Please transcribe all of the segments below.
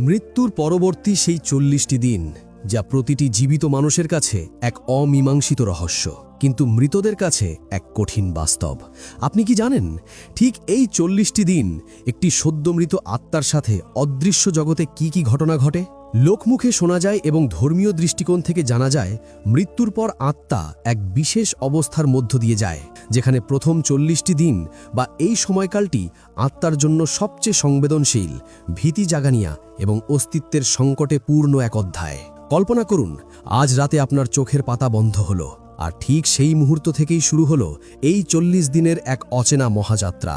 মৃত্যুর পরবর্তী সেই ৪০টি দিন যা প্রতিটি জীবিত মানুষের কাছে এক অমীমাংসিত রহস্য, কিন্তু মৃতদের কাছে এক কঠিন বাস্তব। আপনি কি জানেন, ঠিক এই ৪০টি দিন একটি সদ্যমৃত আত্মার সাথে অদৃশ্য জগতে কি কি ঘটনা ঘটে? লোকমুখে শোনা যায় এবং ধর্মীয় দৃষ্টিকোণ থেকে জানা যায়, মৃত্যুর পর আত্মা এক বিশেষ অবস্থার মধ্য দিয়ে যায়, যেখানে প্রথম ৪০টি দিন বা এই সময়কালটি আত্মার জন্য সবচেয়ে সংবেদনশীল, ভীতি জাগানিয়া এবং অস্তিত্বের সংকটে পূর্ণ এক অধ্যায়। কল্পনা করুন, আজ রাতে আপনার চোখের পাতা বন্ধ হলো, আর ঠিক সেই মুহূর্ত থেকেই শুরু হলো এই ৪০ দিনের এক অচেনা মহাযাত্রা,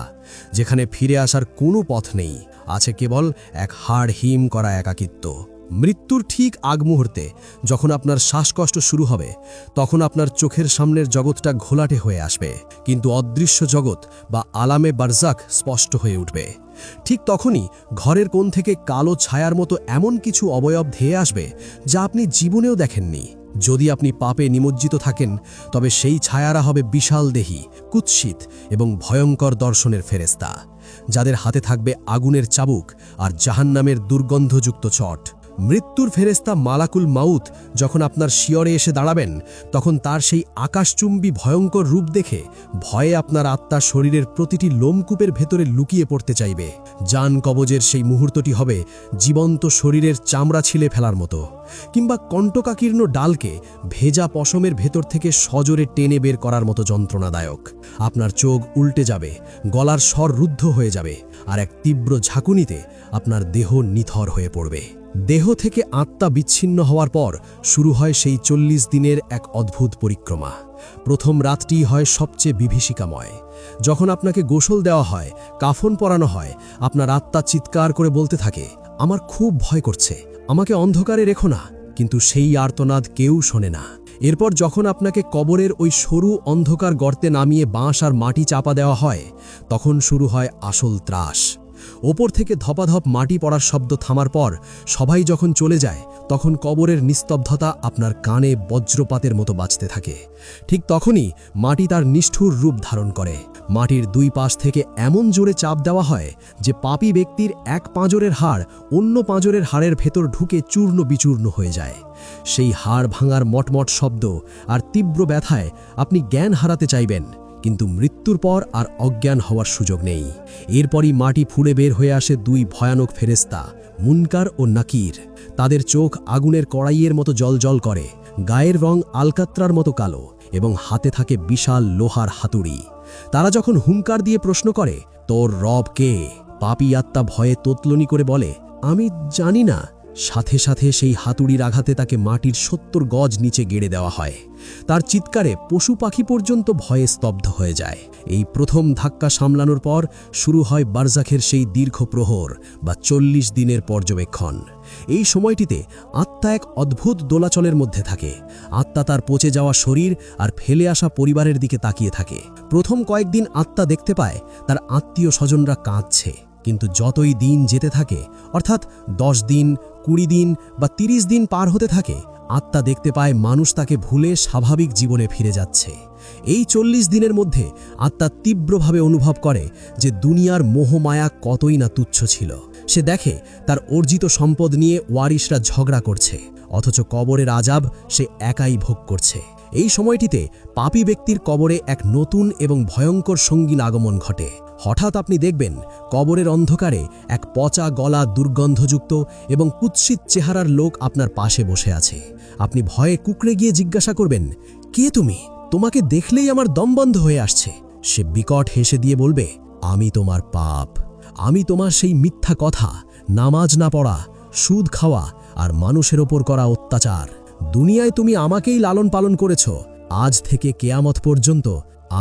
যেখানে ফিরে আসার কোনো পথ নেই, আছে কেবল এক হাড় হিম করা একাকিত্ব। মৃত্যুর ঠিক আগ মুহূর্তে যখন আপনার শ্বাসকষ্ট শুরু হবে, তখন আপনার চোখের সামনের জগৎটা ঘোলাটে হয়ে আসবে, কিন্তু অদৃশ্য জগৎ বা আলামে বারজাখ স্পষ্ট হয়ে উঠবে। ঠিক তখনই ঘরের কোণ থেকে কালো ছায়ার মতো এমন কিছু অবয়ব ধেয়ে আসবে যা আপনি জীবনেও দেখেননি। যদি আপনি পাপে নিমজ্জিত থাকেন, তবে সেই ছায়ারা হবে বিশাল দেহী, কুৎসিত এবং ভয়ঙ্কর দর্শনের ফেরেস্তা, যাদের হাতে থাকবে আগুনের চাবুক আর জাহান্নামের দুর্গন্ধযুক্ত চট। মৃত্যুর ফেরেস্তা মালাকুল মাউত যখন আপনার শিয়রে এসে দাঁড়াবেন, তখন তার সেই আকাশচুম্বী ভয়ঙ্কর রূপ দেখে ভয়ে আপনার আত্মা শরীরের প্রতিটি লোমকূপের ভেতরে লুকিয়ে পড়তে চাইবে। জান কবজের সেই মুহূর্তটি হবে জীবন্ত শরীরের চামড়া ছিলে ফেলার মতো, কিংবা কণ্টকাকীর্ণ ডালকে ভেজা পশমের ভেতর থেকে সজোরে টেনে বের করার মতো যন্ত্রণাদায়ক। আপনার চোখ উল্টে যাবে, গলার স্বর রুদ্ধ হয়ে যাবে, আর এক তীব্র ঝাঁকুনিতে আপনার দেহ নিথর হয়ে পড়বে। দেহ থেকে আত্মা বিচ্ছিন্ন হওয়ার পর শুরু হয় সেই ৪০ দিনের এক অদ্ভুত পরিক্রমা। প্রথম রাতটিই হয় সবচেয়ে বিভীষিকাময়। যখন আপনাকে গোসল দেওয়া হয়, কাফন পরানো হয়, আপনার আত্মা চিৎকার করে বলতে থাকে, আমার খুব ভয় করছে, আমাকে অন্ধকারে রেখো না। কিন্তু সেই আর্তনাদ কেউ শোনে না। এরপর যখন আপনাকে কবরের ওই সরু অন্ধকার গর্তে নামিয়ে বাঁশ আর মাটি চাপা দেওয়া হয়, তখন শুরু হয় আসল ত্রাস। ওপর থেকে ধপাধপ মাটি পড়ার শব্দ থামার পর সবাই যখন চলে যায়, তখন কবরের নিস্তব্ধতা আপনার কানে বজ্রপাতের মতো বাজতে থাকে। ঠিক তখনই মাটি তার নিষ্ঠুর রূপ ধারণ করে। মাটির দুই পাশ থেকে এমন জোরে চাপ দেওয়া হয় যে পাপী ব্যক্তির এক পাঁজরের হাড় অন্য পাঁজরের হাড়ের ভেতর ঢুকে চূর্ণ বিচূর্ণ হয়ে যায়। সেই হাড় ভাঙার মটমট শব্দ আর তীব্র ব্যথায় আপনি জ্ঞান হারাতে চাইবেন, কিন্তু মৃত্যুর পর আর অজ্ঞান হওয়ার সুযোগ নেই। এরপরই মাটি ফুঁড়ে বের হয়ে আসে দুই ভয়ানক ফেরেস্তা, মুনকার ও নাকির। তাদের চোখ আগুনের কড়াইয়ের মতো জ্বলজ্বল করে, গায়ের রং আলকাত্রার মতো কালো, এবং হাতে থাকে বিশাল লোহার হাতুড়ি। তারা যখন হুঙ্কার দিয়ে প্রশ্ন করে, তোর রব কে, পাপী আত্মা ভয়ে তোতলনি করে বলে, আমি জানি না। সাথে সাথে সেই হাতুড়ির আঘাতে তাকে মাটির ৭০ গজ নিচে গেড়ে দেওয়া হয়। তার চিৎকারে পশু পাখি পর্যন্ত ভয়ে স্তব্ধ হয়ে যায়। এই প্রথম ধাক্কা সামলানোর পর শুরু হয় বারজাখের সেই দীর্ঘ প্রহর বা ৪০ দিনের পর্যবেক্ষণ। এই সময়টিতে আত্মা এক অদ্ভুত দোলাচলের মধ্যে থাকে। আত্মা তার পচে যাওয়া শরীর আর ফেলে আসা পরিবারের দিকে তাকিয়ে থাকে। প্রথম কয়েকদিন আত্মা দেখতে পায় তার আত্মীয় স্বজনরা কাঁদছে, কিন্তু যতই দিন যেতে থাকে, অর্থাৎ ১০ দিন, ২০ দিন বা ৩০ দিন পার হতে থাকে, আত্মা দেখতে পায় মানুষ তাকে ভুলে স্বাভাবিক জীবনে ফিরে যাচ্ছে। এই ৪০ দিনের মধ্যে আত্মা তীব্রভাবে অনুভব করে যে দুনিয়ার মোহমায়া কতই না তুচ্ছ ছিল। সে দেখে তার অর্জিত সম্পদ নিয়ে ওয়ারিশরা ঝগড়া করছে, অথচ কবরের আযাব সে একাই ভোগ করছে। এই সময়টিতে পাপী ব্যক্তির কবরে এক নতুন এবং ভয়ঙ্কর সঙ্গীন আগমন ঘটে। হঠাৎ আপনি দেখবেন কবরের অন্ধকারে এক পচা গলা, দুর্গন্ধযুক্ত এবং কুৎসিত চেহারার লোক আপনার পাশে বসে আছে। আপনি ভয়ে কুঁকড়ে গিয়ে জিজ্ঞাসা করবেন, কে তুমি? তোমাকে দেখলেই আমার দম বন্ধ হয়ে আসছে। সে বিকট হেসে দিয়ে বলবে, আমি তোমার পাপ, আমি তোমার সেই মিথ্যা কথা, নামাজ না পড়া, সুদ খাওয়া আর মানুষের ওপর করা অত্যাচার। দুনিয়ায় তুমি আমাকেই লালন পালন করেছ, আজ থেকে কেয়ামত পর্যন্ত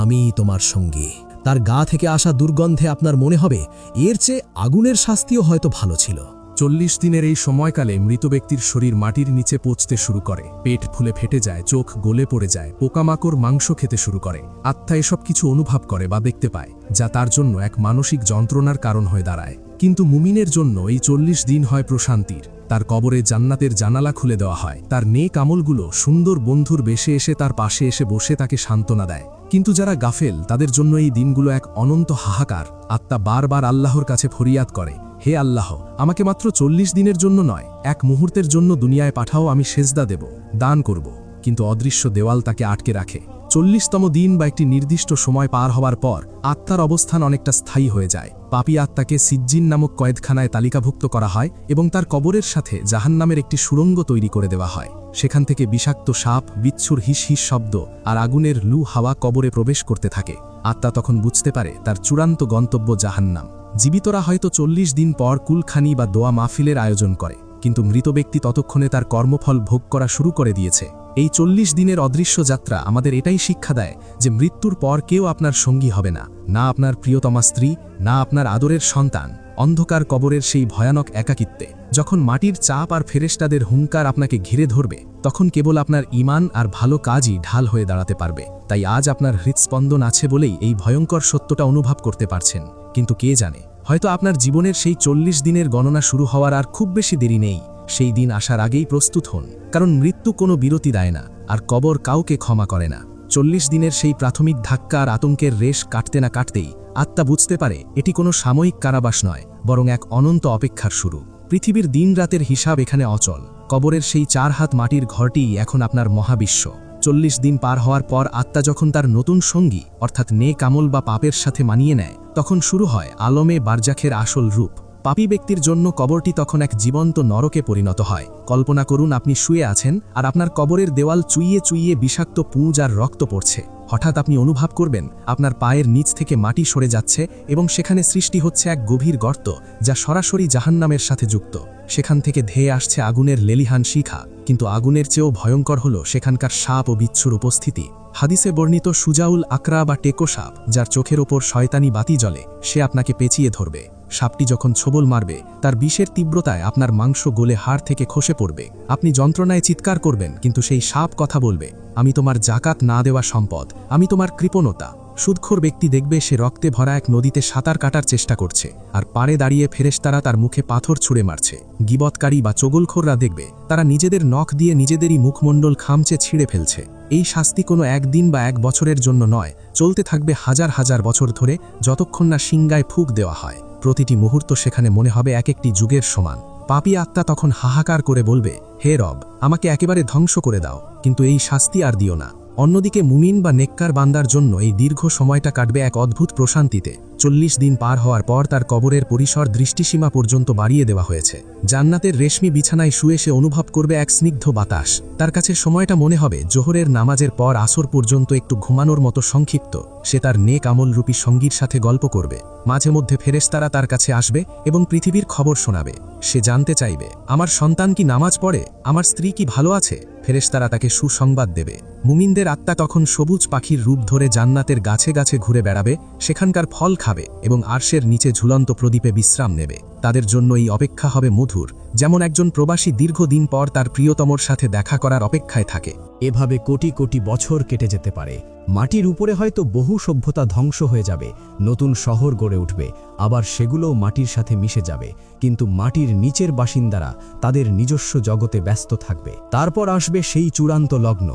আমিই তোমার সঙ্গী। তার গা থেকে আসা দুর্গন্ধে আপনার মনে হবে এর চেয়ে আগুনের শাস্তিও হয়তো ভালো ছিল। ৪০ দিনের এই সময়কালে মৃত ব্যক্তির শরীর মাটির নিচে পচতে শুরু করে, পেট ফুলে ফেটে যায়, চোখ গলে পড়ে যায়, পোকামাকড় মাংস খেতে শুরু করে। আত্মা এসব কিছু অনুভব করে বা দেখতে পায়, যা তার জন্য এক মানসিক যন্ত্রণার কারণ হয়ে দাঁড়ায়। কিন্তু মুমিনের জন্য এই ৪০ দিন হয় প্রশান্তির। তার কবরে জান্নাতের জানালা খুলে দেওয়া হয়। তার নেক আমলগুলো সুন্দর বন্ধুর বেশে এসে তার পাশে এসে বসে তাকে সান্ত্বনা দেয়। কিন্তু যারা গাফেল, তাদের জন্য এই দিনগুলো এক অনন্ত হাহাকার। আত্মা বারবার আল্লাহর কাছে ফরিয়াদ করে, হে আল্লাহ, আমাকে মাত্র 40 দিনের জন্য নয়, এক মুহূর্তের জন্য দুনিয়ায় পাঠাও, আমি সেজদা দেব, দান করব। কিন্তু অদৃশ্য দেওয়াল তাকে আটকে রাখে। 40তম দিন বা একটি নির্দিষ্ট সময় পার হওয়ার পর আত্মার অবস্থান অনেকটা স্থায়ী হয়ে যায়। পাপী আত্মাকে সিজ্জিন নামক কয়েদখানায় তালিকাভুক্ত করা হয় এবং তার কবরের সাথে জাহান্নামের একটি সুড়ঙ্গ তৈরি করে দেওয়া হয়। সেখান থেকে বিষাক্ত সাপ, বিচ্ছুর হিস হিস শব্দ আর আগুনের লু হাওয়া কবরে প্রবেশ করতে থাকে। আত্মা তখন বুঝতে পারে তার চূড়ান্ত গন্তব্য জাহান্নাম। জীবিতরা হয়তো 40 দিন পর কুলখানি বা দোয়া মাহফিলের আয়োজন করে, কিন্তু মৃত ব্যক্তি ততক্ষণে তার কর্মফল ভোগ করা শুরু করে দিয়েছে। এই 40 দিনের অদৃশ্য যাত্রা আমাদের এটাই শিক্ষা দেয় যে মৃত্যুর পর কেউ আপনার সঙ্গী হবে না, না আপনার প্রিয়তমা স্ত্রী, না আপনার আদরের সন্তান। অন্ধকার কবরের সেই ভয়ানক একাকিত্বে যখন মাটির চাপ আর ফেরেশতাদের হুঙ্কার আপনাকে ঘিরে ধরবে, তখন কেবল আপনার ঈমান আর ভালো কাজই ঢাল হয়ে দাঁড়াতে পারবে। তাই আজ আপনার হৃৎস্পন্দন আছে বলেই এই ভয়ঙ্কর সত্যটা অনুভব করতে পারছেন। কিন্তু কে জানে, হয়তো আপনার জীবনের সেই 40 দিনের গণনা শুরু হওয়ার আর খুব বেশি দেরি নেই। সেই দিন আসার আগেই প্রস্তুত হন, কারণ মৃত্যু কোনো বিরতি দেয় না, আর কবর কাউকে ক্ষমা করে না। 40 দিনের সেই প্রাথমিক ধাক্কা আর আতঙ্কের রেশ কাটতে না কাটতেই আত্মা বুঝতে পারে এটি কোনো সাময়িক কারাবাস নয়, বরং এক অনন্ত অপেক্ষার শুরু। পৃথিবীর দিন রাতের হিসাব এখানে অচল। কবরের সেই 4 হাত মাটির ঘরটিই এখন আপনার মহাবিশ্ব। 40 দিন পার হওয়ার পর আত্মা যখন তার নতুন সঙ্গী অর্থাৎ নেক আমল বা পাপের সাথে মানিয়ে নেয়, তখন শুরু হয় আলমে বারজাখের আসল রূপ। পাপী ব্যক্তির জন্য কবরটি তখন এক জীবন্ত নরকে পরিণত হয়। কল্পনা করুন, আপনি শুয়ে আছেন আর আপনার কবরের দেওয়াল চুইয়ে চুইয়ে বিষাক্ত পুঁজ আর রক্ত পড়ছে। হঠাৎ আপনি অনুভব করবেন আপনার পায়ের নিচ থেকে মাটি সরে যাচ্ছে এবং সেখানে সৃষ্টি হচ্ছে এক গভীর গর্ত, যা সরাসরি জাহান্নামের সাথে যুক্ত। সেখান থেকে ধেয়ে আসছে আগুনের লেলিহান শিখা, কিন্তু আগুনের চেয়েও ভয়ঙ্কর হল সেখানকার সাপ ও বিচ্ছুর উপস্থিতি। হাদিসে বর্ণিত সুজাউল আকরা বা টেকো সাপ, যার চোখের ওপর শয়তানি বাতি জ্বলে, সে আপনাকে পেঁচিয়ে ধরবে। সাপটি যখন ছোবল মারবে, তার বিষের তীব্রতায় আপনার মাংস গলে হাড় থেকে খসে পড়বে। আপনি যন্ত্রণায় চিৎকার করবেন, কিন্তু সেই সাপ কথা বলবে, আমি তোমার জাকাত না দেওয়া সম্পদ, আমি তোমার কৃপণতা। সুদখোর ব্যক্তি দেখবে সে রক্তে ভরা এক নদীতে সাঁতার কাটার চেষ্টা করছে, আর পাড়ে দাঁড়িয়ে ফেরেশতারা তার মুখে পাথর ছুঁড়ে মারছে। গীবতকারী বা চগলখোররা দেখবে তারা নিজেদের নখ দিয়ে নিজেদেরই মুখমণ্ডল খামচে ছিঁড়ে ফেলছে। এই শাস্তি কোনো একদিন বা এক বছরের জন্য নয়, চলতে থাকবে হাজার হাজার বছর ধরে, যতক্ষণ না সিংগায় ফুঁক দেওয়া হয়। প্রতিটি মুহূর্ত সেখানে মনে হবে এক একটি যুগের সমান। পাপী আত্মা তখন হাহাকার করে বলবে, হে রব, আমাকে একেবারে ধ্বংস করে দাও, কিন্তু এই শাস্তি আর দিও না। অন্যদিকে মুমিন বা নেককার বান্দার জন্য এই দীর্ঘ সময়টা কাটবে এক অদ্ভুত প্রশান্তিতে। 40 দিন পার হওয়ার পর তার কবরের পরিসর দৃষ্টিসীমা পর্যন্ত বাড়িয়ে দেওয়া হয়েছে। জান্নাতের রেশমি বিছানায় শুয়ে সে অনুভব করবে এক স্নিগ্ধ বাতাস। তার কাছে সময়টা মনে হবে জোহরের নামাজের পর আসর পর্যন্ত একটু ঘুমানোর মতো সংক্ষিপ্ত। সে তার নেক আমলরূপী সঙ্গীর সাথে গল্প করবে। মাঝে মধ্যে ফেরেশতারা তার কাছে আসবে এবং পৃথিবীর খবর শোনাবে। সে জানতে চাইবে, আমার সন্তান কি নামাজ পড়ে, আমার স্ত্রী কি ভালো আছে। ফেরেশতারা তাকে সুসংবাদ দেবে। মুমিনদের আত্মা তখন সবুজ পাখির রূপ ধরে জান্নাতের গাছে গাছে ঘুরে বেড়াবে, সেখানকার ফল খাবে এবং আরশের নিচে ঝুলন্ত প্রদীপে বিশ্রাম নেবে। তাদের জন্য এই অপেক্ষা হবে মধুর, যেমন একজন প্রবাসী দীর্ঘদিন পর তার প্রিয়তমর সাথে দেখা করার অপেক্ষায় থাকে। এভাবে কোটি কোটি বছর কেটে যেতে পারে। মাটির উপরে হয়তো বহু সভ্যতা ধ্বংস হয়ে যাবে, নতুন শহর গড়ে উঠবে, আবার সেগুলোও মাটির সাথে মিশে যাবে। কিন্তু মাটির নিচের বাসিন্দারা তাদের নিজস্ব জগতে ব্যস্ত থাকবে। তারপর আসবে সেই চূড়ান্ত লগ্ন,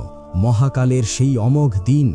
মহাকালের সেই অমোঘ দিন,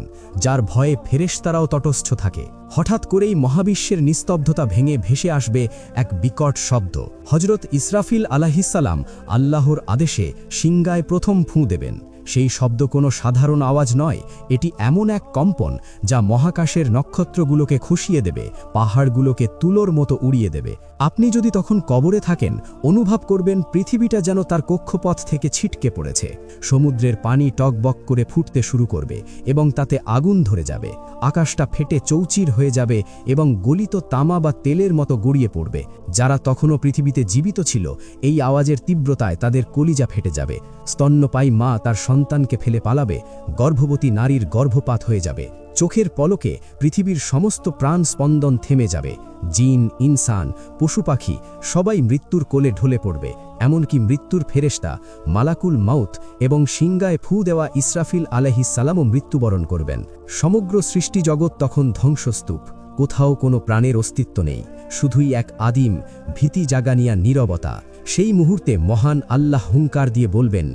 যার ভয়ে ফেরেশতারাও তটস্থ থাকে। হঠাৎ করেই মহাবিশ্বের নিস্তব্ধতা ভেঙে ভেসে আসবে এক বিকট শব্দ। হজরত ইসরাফিল আলাইহিসসালাম আল্লাহর আদেশে সিংগায় প্রথম ফুঁ দেবেন। সেই শব্দ কোনো সাধারণ আওয়াজ নয়, এটি এমন এক কম্পন যা মহাকাশের নক্ষত্রগুলোকে খুশিয়ে দেবে, পাহাড়গুলোকে তুলোর মতো উড়িয়ে দেবে। আপনি যদি তখন কবরে থাকেন, অনুভব করবেন পৃথিবীটা যেন তার কক্ষপথ থেকে ছিটকে পড়েছে। সমুদ্রের পানি টকবক করে ফুটতে শুরু করবে এবং তাতে আগুন ধরে যাবে। আকাশটা ফেটে চৌচির হয়ে যাবে এবং গলিত তামা বা তেলের মতো গড়িয়ে পড়বে। যারা তখনও পৃথিবীতে জীবিত ছিল, এই আওয়াজের তীব্রতায় তাদের কলিজা ফেটে যাবে। স্তন্যপায়ী মা তার সন্তানকে ফেলে পালাবে, গর্ভবতী নারীর গর্ভপাত হয়ে যাবে। চোখের পলকে পৃথিবীর সমস্ত প্রাণ স্পন্দন থেমে যাবে। জিন, ইনসান, পশু পাখি সবাই মৃত্যুর কোলে ঢলে পড়বে। এমনকি মৃত্যুর ফেরেশতা মালাকুল মাউত এবং সিংগায় ফু দেওয়া ইসরাফিল আলাইহিসসালামও মৃত্যুবরণ করবেন। সমগ্র সৃষ্টি জগৎ তখন ধ্বংসস্তূপ। কোথাও কোনো প্রাণের অস্তিত্ব নেই, শুধুই এক আদিম ভীতি জাগানিয়া নীরবতা। সেই মুহূর্তে মহান আল্লাহ হুঙ্কার দিয়ে বলবেন,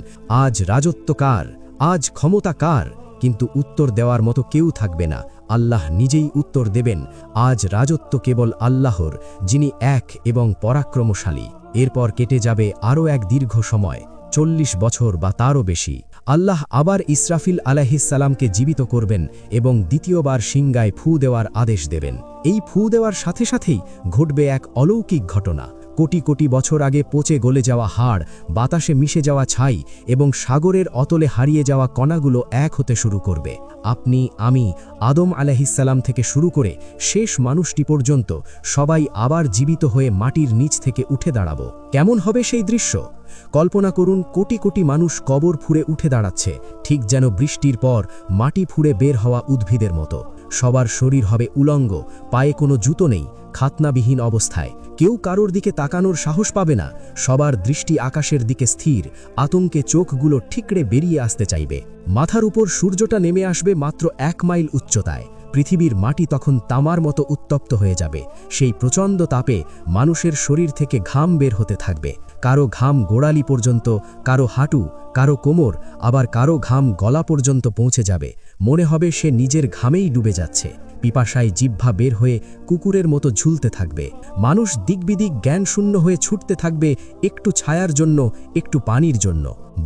আজ রাজত্ব কার, আজ ক্ষমতা কার। কিন্তু উত্তর দেওয়ার মতো কেউ থাকবে না। আল্লাহ নিজেই উত্তর দেবেন। আজ রাজত্ব কেবল আল্লাহর, যিনি এক এবং পরাক্রমশালী। এরপর কেটে যাবে আরও এক দীর্ঘ সময়, 40 বছর বা তারও বেশি। আল্লাহ আবার ইসরাফিল আলাইহিসসালামকে জীবিত করবেন এবং দ্বিতীয়বার সিংগায় ফু দেওয়ার আদেশ দেবেন। এই ফু দেওয়ার সাথে সাথেই ঘটবে এক অলৌকিক ঘটনা। কোটি কোটি বছর আগে পচে গলে যাওয়া হাড়, বাতাসে মিশে যাওয়া ছাই এবং সাগরের অতলে হারিয়ে যাওয়া কণাগুলো এক হতে শুরু করবে। আপনি, আমি, আদম আলাইহিসসালাম থেকে শুরু করে শেষ মানুষটি পর্যন্ত সবাই আবার জীবিত হয়ে মাটির নিচ থেকে উঠে দাঁড়াবো। কেমন হবে সেই দৃশ্য? কল্পনা করুন, কোটি কোটি মানুষ কবর ফুঁড়ে উঠে দাঁড়াচ্ছে, ঠিক যেন বৃষ্টির পর মাটি ফুঁড়ে বের হওয়া উদ্ভিদের মতো। সবার শরীর হবে উলঙ্গ, পায়ে কোনো জুতো নেই, খাতনাবিহীন অবস্থায়। কেউ কারোর দিকে তাকানোর সাহস পাবে না। সবার দৃষ্টি আকাশের দিকে স্থির, আতঙ্কে চোখগুলো ঠিকরে বেরিয়ে আসতে চাইবে। মাথার উপর সূর্যটা নেমে আসবে মাত্র 1 মাইল উচ্চতায়। পৃথিবীর মাটি তখন তামার মতো উত্তপ্ত হয়ে যাবে। সেই প্রচণ্ড তাপে মানুষের শরীর থেকে ঘাম বের হতে থাকবে। কারো ঘাম গোড়ালি পর্যন্ত, কারো হাঁটু, কারো কোমর, আবার কারো ঘাম গলা পর্যন্ত পৌঁছে যাবে। মনে হবে সে নিজের ঘামেই ডুবে যাচ্ছে। পিপাসায় জিহ্বা বের হয়ে কুকুরের মতো ঝুলতে থাকবে। মানুষ দিকবিদিক জ্ঞানশূন্য হয়ে ছুটতে থাকবে, একটু ছায়ার জন্য, একটু পানির জন্য।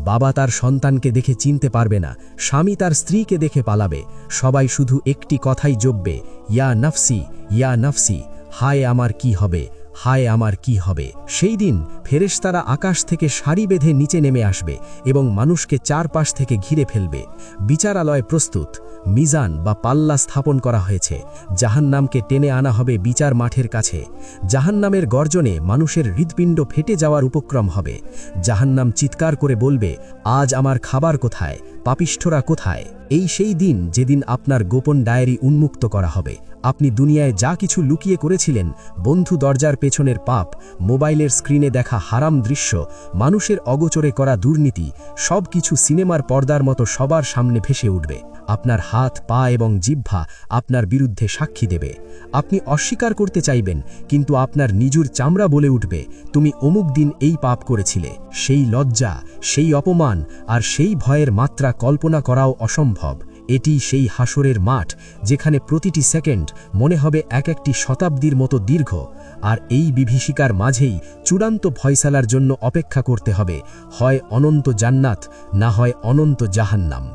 বাবা তার সন্তানকে দেখে চিনতে পারবে না, স্বামী তার স্ত্রীকে দেখে পালাবে। সবাই শুধু একটি কথাই জপবে, ইয়া নফসি, ইয়া নফসি, হায় আমার কি হবে, হায় আমার কি হবে। সেই দিন ফেরেশতারা আকাশ থেকে সারি বেঁধে নিচে নেমে আসবে এবং মানুষকে চারপাশ থেকে ঘিরে ফেলবে। বিচারালয় প্রস্তুত, মিজান বা পাল্লা স্থাপন করা হয়েছে। জাহান্নামকে টেনে আনা হবে বিচার মাঠের কাছে। জাহান্নামের গর্জনে মানুষের হৃৎপিণ্ড ফেটে যাওয়ার উপক্রম হবে। জাহান্নাম চিৎকার করে বলবে, আজ আমার খাবার কোথায়, পাপিষ্ঠরা কোথায়। এই সেই দিন যেদিন আপনার গোপন ডায়েরি উন্মুক্ত করা হবে। আপনি দুনিয়ায় যা কিছু লুকিয়ে করেছিলেন, বন্ধু দরজার পেছনের পাপ, মোবাইলের স্ক্রিনে দেখা হারাম দৃশ্য, মানুষের অগোচরে করা দুর্নীতি, সব কিছু সিনেমার পর্দার মতো সবার সামনে ভেসে উঠবে। আপনার হাত, পা এবং জিহ্বা আপনার বিরুদ্ধে সাক্ষী দেবে। আপনি অস্বীকার করতে চাইবেন, কিন্তু আপনার নিজুর চামড়া বলে উঠবে, তুমি অমুক দিন এই পাপ করেছিলে। সেই লজ্জা, সেই অপমান আর সেই ভয়ের মাত্রা কল্পনা করাও অসম্ভব। এটি সেই হাসরের মাঠ, যেখানে প্রতিটি সেকেন্ড মনে হবে এক একটি শতাব্দীর মতো দীর্ঘ। আর এই বিভীষিকার মাঝেই চূড়ান্ত ফয়সালার জন্য অপেক্ষা করতে হবে, হয় অনন্ত জান্নাত, না হয় অনন্ত জাহান্নাম।